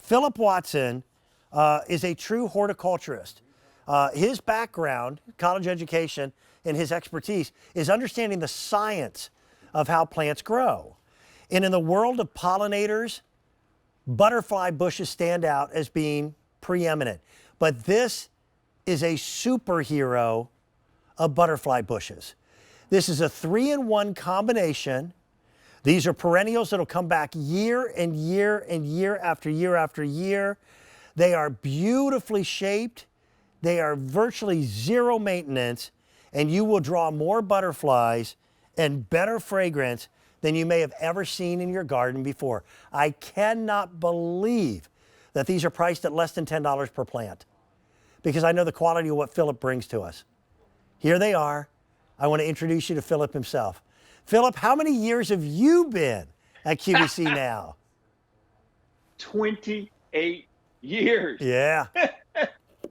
Phillip Watson is a true horticulturist. His background, college education, and his expertise is understanding the science of how plants grow. And in the world of pollinators, butterfly bushes stand out as being preeminent. But this is a superhero of butterfly bushes. This is a 3-in-1 combination. These are perennials that'll come back year and year and year after year after year. They are beautifully shaped. They are virtually zero maintenance, and you will draw more butterflies and better fragrance than you may have ever seen in your garden before. I cannot believe that these are priced at less than $10 per plant, because I know the quality of what Phillip brings to us. Here they are. I want to introduce you to Phillip himself. Phillip, how many years have you been at QVC now? 28 years. Yeah.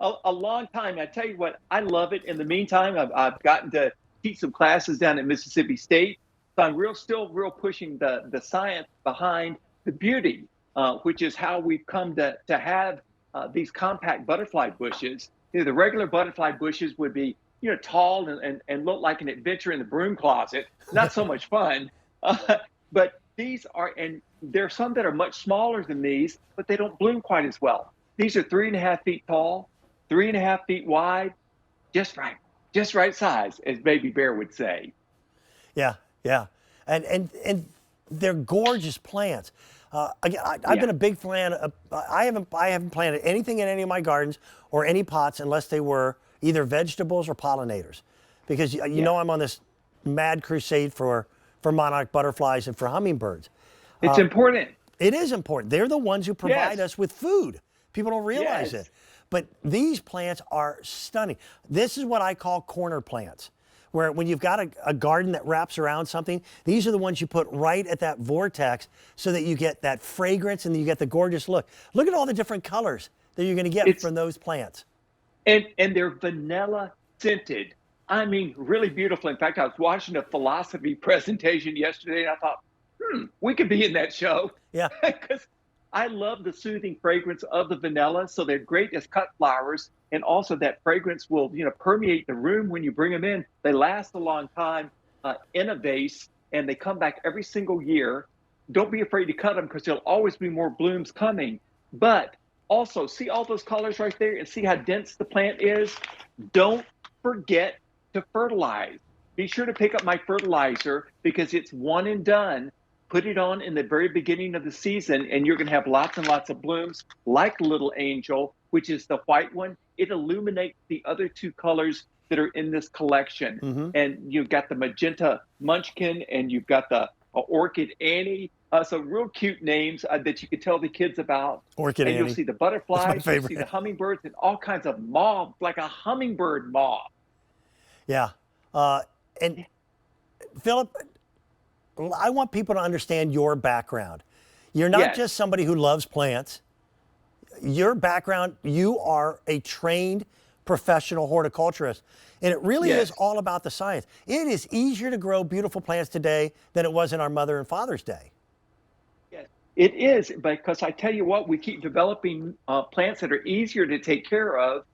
A long time. I tell you what, I love it. In the meantime, I've gotten to teach some classes down at Mississippi State. So I'm still pushing the science behind the beauty, which is how we've come to have these compact butterfly bushes. You know, the regular butterfly bushes would be, you know, tall and look like an adventure in the broom closet. Not so much fun. But these are, and there are some that are much smaller than these, but they don't bloom quite as well. These are 3.5 feet tall, 3.5 feet wide, just right size, as Baby Bear would say. Yeah, yeah. And they're gorgeous plants. Again, I've been a big fan of, I haven't planted anything in any of my gardens or any pots unless they were either vegetables or pollinators. Because you know I'm on this mad crusade for monarch butterflies and for hummingbirds. It's important. It is important. They're the ones who provide us with food. People don't realize it. But these plants are stunning. This is what I call corner plants, where when you've got a garden that wraps around something, these are the ones you put right at that vortex so that you get that fragrance and you get the gorgeous look. Look at all the different colors that you're going to get from those plants. And they're vanilla scented. I mean, really beautiful. In fact, I was watching a philosophy presentation yesterday and I thought, we could be in that show. Yeah. Because I love the soothing fragrance of the vanilla. So they're great as cut flowers. And also that fragrance will, you know, permeate the room when you bring them in. They last a long time in a vase, and they come back every single year. Don't be afraid to cut them because there'll always be more blooms coming. But also, see all those colors right there and see how dense the plant is? Don't forget to fertilize. Be sure to pick up my fertilizer because it's one and done. Put it on in the very beginning of the season, and you're going to have lots and lots of blooms like Little Angel, which is the white one. It illuminates the other two colors that are in this collection. And you've got the magenta munchkin, and you've got the orchid Annie. Some real cute names that you could tell the kids about. Orchid Annie. You'll see the butterflies, you'll see the hummingbirds, and all kinds of moths, like a hummingbird moth. Yeah. And Phillip, I want people to understand your background. You're not just somebody who loves plants. Your background, you are a trained professional horticulturist. And it really is all about the science. It is easier to grow beautiful plants today than it was in our mother and father's day. Yes, it is, because I tell you what, we keep developing plants that are easier to take care of,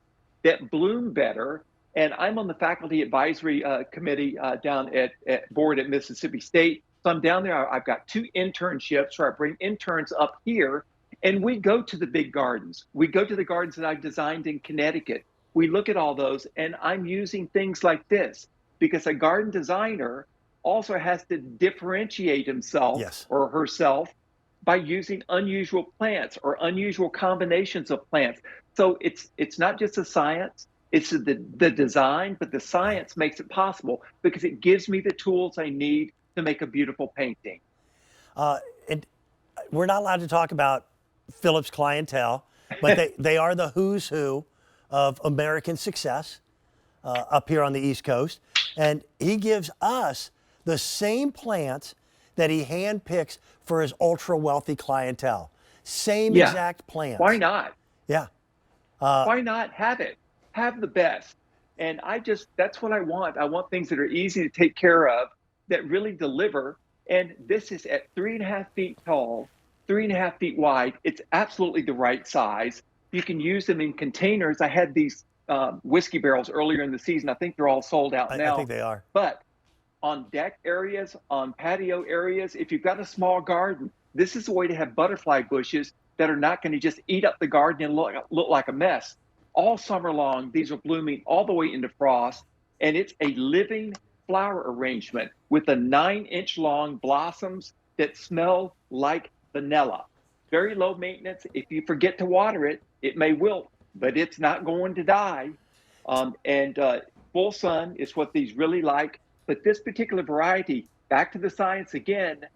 that bloom better. And I'm on the faculty advisory committee down at board at Mississippi State. So I'm down there. I've got 2 internships where I bring interns up here, and we go to the big gardens. We go to the gardens that I've designed in Connecticut. We look at all those, and I'm using things like this because a garden designer also has to differentiate himself or herself by using unusual plants or unusual combinations of plants. So it's not just a science. It's the design, but the science makes it possible because it gives me the tools I need to make a beautiful painting. And we're not allowed to talk about Phillip's clientele, but they are the who's who of American success up here on the East Coast. And he gives us the same plants that he handpicks for his ultra wealthy clientele. Same exact plants. Why not? Yeah. Why not have it? Have the best. And that's what I want. I want things that are easy to take care of, that really deliver. And this is at 3.5 feet tall, 3.5 feet wide. It's absolutely the right size. You can use them in containers. I had these whiskey barrels earlier in the season. I think they're all sold out I now. think they are. But on deck areas, on patio areas, if you've got a small garden, this is a way to have butterfly bushes that are not going to just eat up the garden and look like a mess. All summer long, these are blooming all the way into frost, and it's a living flower arrangement with the 9-inch long blossoms that smell like vanilla. Very low maintenance. If you forget to water it, it may wilt, but it's not going to die. And full sun is what these really like. But this particular variety, back to the science again,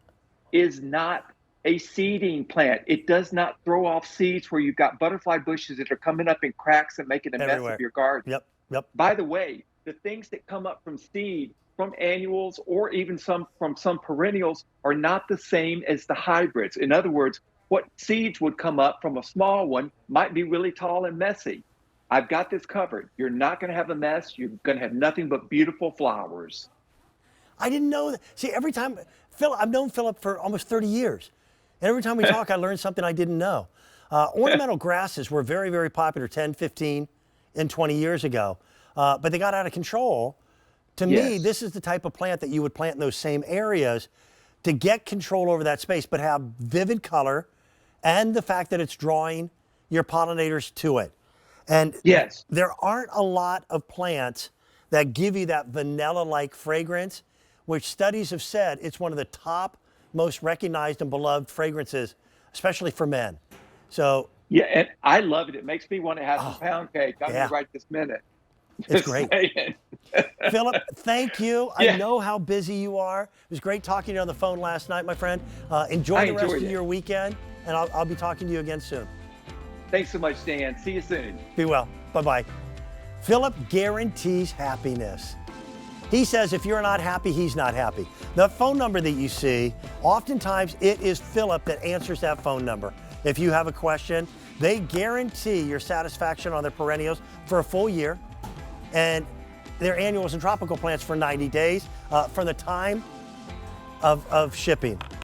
is not a seeding plant. It does not throw off seeds where you've got butterfly bushes that are coming up in cracks and making a mess of your garden. Yep, yep. By the way, the things that come up from seed, from annuals, or even from some perennials are not the same as the hybrids. In other words, what seeds would come up from a small one might be really tall and messy. I've got this covered. You're not going to have a mess. You're going to have nothing but beautiful flowers. I didn't know that. See, every time, I've known Philip for almost 30 years. And every time we talk, I learn something I didn't know. Ornamental grasses were very, very popular 10, 15, and 20 years ago. But they got out of control. To me, this is the type of plant that you would plant in those same areas to get control over that space, but have vivid color and the fact that it's drawing your pollinators to it. And there aren't a lot of plants that give you that vanilla-like fragrance, which studies have said it's one of the top most recognized and beloved fragrances, especially for men. So yeah, and I love it. It makes me want to have some pound cake. I'm going to right this minute. It's great. Philip, thank you. I know how busy you are. It was great talking to you on the phone last night, my friend. Enjoy the rest of your weekend, and I'll be talking to you again soon. Thanks so much, Dan. See you soon. Be well. Bye-bye. Philip guarantees happiness. He says if you're not happy, he's not happy. The phone number that you see, oftentimes it is Philip that answers that phone number. If you have a question, they guarantee your satisfaction on their perennials for a full year, and their annuals and tropical plants for 90 days from the time of shipping.